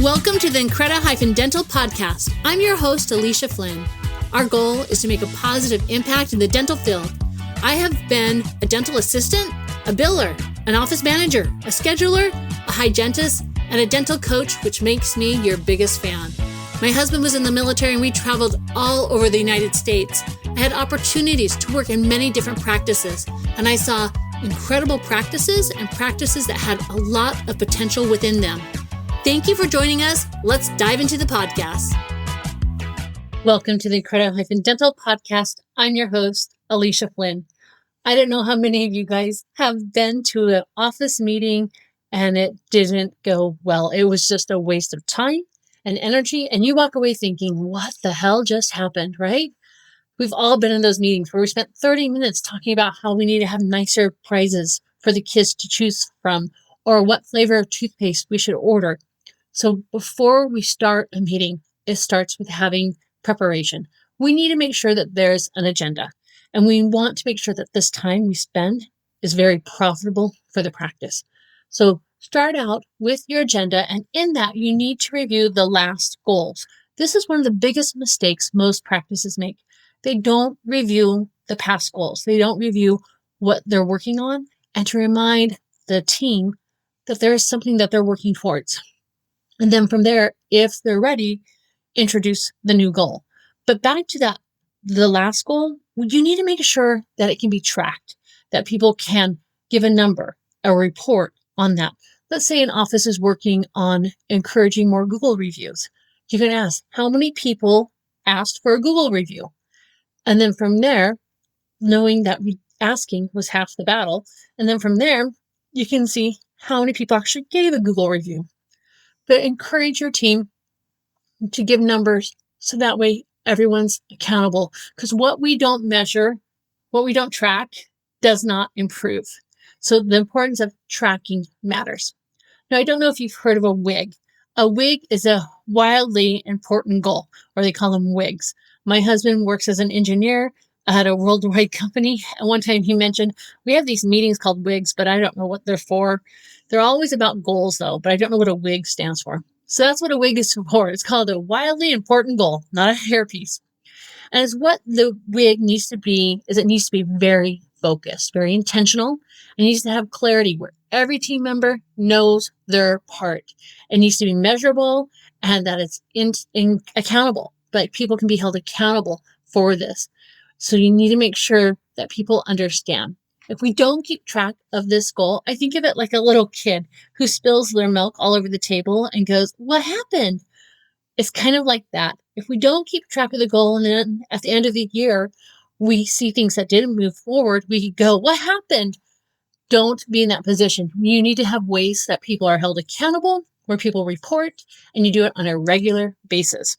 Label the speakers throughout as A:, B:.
A: Welcome to the Increda-dental podcast. I'm your host, Alicia Flynn. Our goal is to make a positive impact in the dental field. I have been a dental assistant, a biller, an office manager, a scheduler, a hygienist, and a dental coach, which makes me your biggest fan. My husband was in the military and we traveled all over the United States. I had opportunities to work in many different practices, and I saw incredible practices and practices that had a lot of potential within them. Thank you for joining us. Let's dive into the podcast. Welcome to the Increda-dental podcast. I'm your host, Alicia Flynn. I don't know how many of you guys have been to an office meeting and it didn't go well. It was just a waste of time and energy, and you walk away thinking, what the hell just happened, right? We've all been in those meetings where we spent 30 minutes talking about how we need to have nicer prizes for the kids to choose from, or what flavor of toothpaste we should order. So before we start a meeting, it starts with having preparation. We need to make sure that there's an agenda, and we want to make sure that this time we spend is very profitable for the practice. So start out with your agenda, and in that, you need to review the last goals. This is one of the biggest mistakes most practices make. They don't review the past goals. They don't review what they're working on, and to remind the team that there is something that they're working towards. And then from there, if they're ready, introduce the new goal. But back to the last goal, you need to make sure that it can be tracked, that people can give a number, a report on that. Let's say an office is working on encouraging more Google reviews. You can ask, how many people asked for a Google review? And then from there, knowing that asking was half the battle. And then from there, you can see how many people actually gave a Google review. But encourage your team to give numbers so that way everyone's accountable. Because what we don't measure, what we don't track, does not improve. So the importance of tracking matters. Now, I don't know if you've heard of a WIG. A WIG is a wildly important goal, or they call them WIGs. My husband works as an engineer at a worldwide company. And one time he mentioned, we have these meetings called WIGs, but I don't know what they're for. They're always about goals, though, but I don't know what a WIG stands for. So that's what a WIG is for. It's called a wildly important goal, not a hairpiece. And it's what the WIG needs to be, is it needs to be very focused, very intentional. It needs to have clarity where every team member knows their part. It needs to be measurable and that it's accountable, but people can be held accountable for this. So you need to make sure that people understand. If we don't keep track of this goal, I think of it like a little kid who spills their milk all over the table and goes, what happened? It's kind of like that. If we don't keep track of the goal and then at the end of the year, we see things that didn't move forward, we go, what happened? Don't be in that position. You need to have ways that people are held accountable, where people report, and you do it on a regular basis.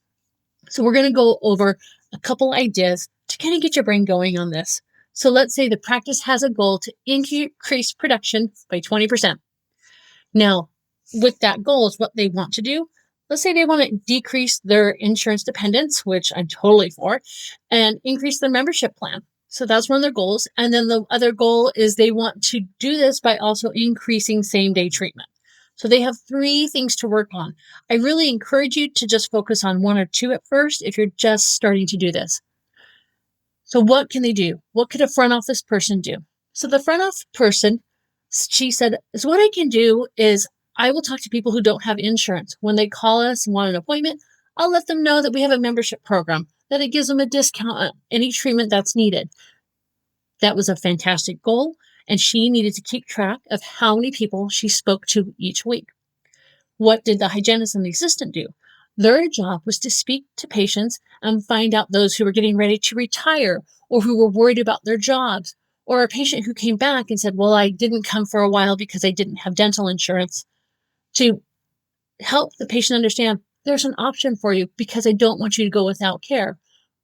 A: So we're going to go over a couple ideas to kind of get your brain going on this. So let's say the practice has a goal to increase production by 20%. Now, with that goal is what they want to do. Let's say they want to decrease their insurance dependence, which I'm totally for, and increase their membership plan. So that's one of their goals. And then the other goal is they want to do this by also increasing same-day treatment. So they have 3 things to work on. I really encourage you to just focus on 1 or 2 at first if you're just starting to do this. So what can they do? What could a front office person do? So the front office person, she said, is what I can do is I will talk to people who don't have insurance. When they call us and want an appointment, I'll let them know that we have a membership program, that it gives them a discount on any treatment that's needed. That was a fantastic goal, and she needed to keep track of how many people she spoke to each week. What did the hygienist and the assistant do? Their job was to speak to patients and find out those who were getting ready to retire or who were worried about their jobs, or a patient who came back and said, well, I didn't come for a while because I didn't have dental insurance, to help the patient understand there's an option for you because I don't want you to go without care.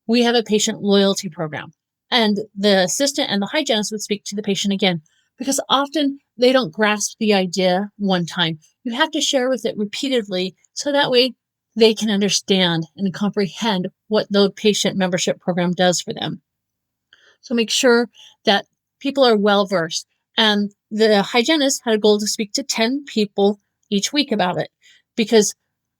A: We have a patient loyalty program. And the assistant and the hygienist would speak to the patient again, because often they don't grasp the idea one time. You have to share with it repeatedly so that way they can understand and comprehend what the patient membership program does for them. So make sure that people are well versed. And the hygienist had a goal to speak to 10 people each week about it, because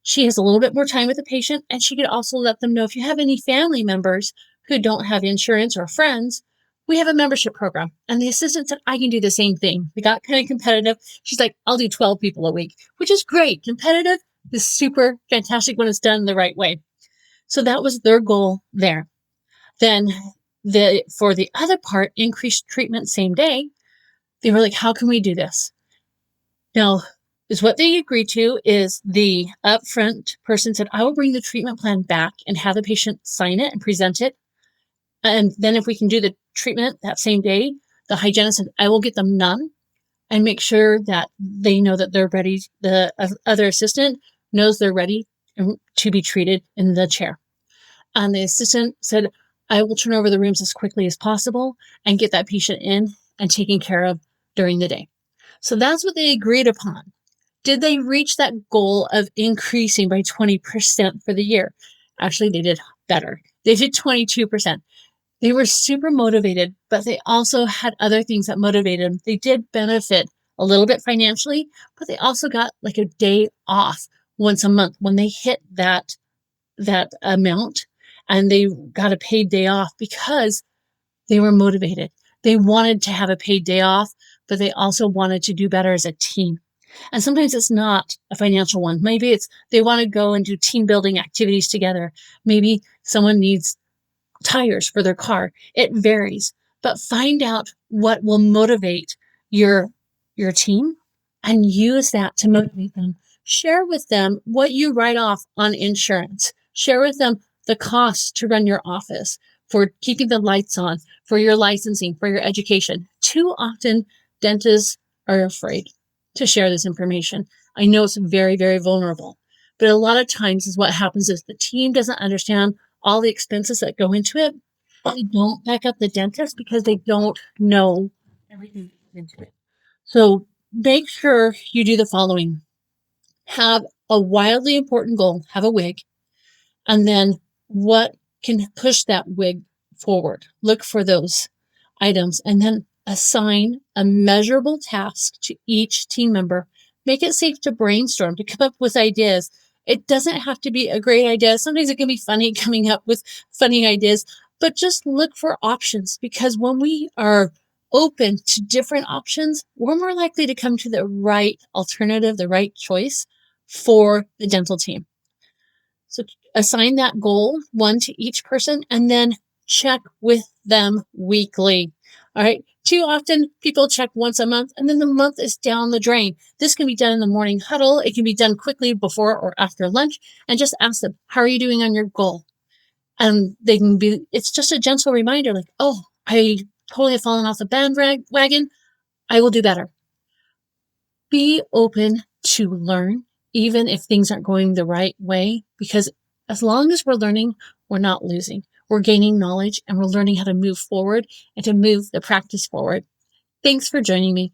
A: she has a little bit more time with the patient, and she could also let them know if you have any family members who don't have insurance or friends, we have a membership program. And the assistant said, I can do the same thing. We got kind of competitive. She's like, I'll do 12 people a week, which is great. Competitive is super fantastic when it's done the right way. So that was their goal there. Then for the other part, increased treatment same day, they were like, how can we do this? Now, is what they agreed to is the upfront person said, I will bring the treatment plan back and have the patient sign it and present it. And then if we can do the treatment that same day, the hygienist said, I will get them none and make sure that they know that they're ready. The other assistant knows they're ready to be treated in the chair. And the assistant said, I will turn over the rooms as quickly as possible and get that patient in and taken care of during the day. So that's what they agreed upon. Did they reach that goal of increasing by 20% for the year? Actually, they did better. They did 22%. They were super motivated, but they also had other things that motivated them. They did benefit a little bit financially, but they also got like a day off once a month when they hit that amount, and they got a paid day off because they were motivated. They wanted to have a paid day off, but they also wanted to do better as a team. And sometimes it's not a financial one. Maybe it's they want to go and do team building activities together. Maybe someone needs tires for their car. It varies, but find out what will motivate your team and use that to motivate them. Share with them what you write off on insurance. Share with them the costs to run your office, for keeping the lights on, for your licensing, for your education. Too often, dentists are afraid to share this information. I know it's very, very vulnerable, but a lot of times is what happens is the team doesn't understand all the expenses that go into it. They don't back up the dentist because they don't know everything that goes into it. So make sure you do the following. Have a wildly important goal, have a wig, and then what can push that wig forward? Look for those items and then assign a measurable task to each team member. Make it safe to brainstorm, to come up with ideas. It doesn't have to be a great idea. Sometimes it can be funny coming up with funny ideas, but just look for options, because when we are open to different options, we're more likely to come to the right alternative, the right choice for the dental team. So assign that goal, one to each person, and then check with them weekly. All right. Too often people check once a month and then the month is down the drain. This can be done in the morning huddle. It can be done quickly before or after lunch, and just ask them, how are you doing on your goal? And they can be, it's just a gentle reminder like, oh, I totally have fallen off the bandwagon. I will do better. Be open to learn, even if things aren't going the right way, because as long as we're learning, we're not losing. We're gaining knowledge and we're learning how to move forward and to move the practice forward. Thanks for joining me.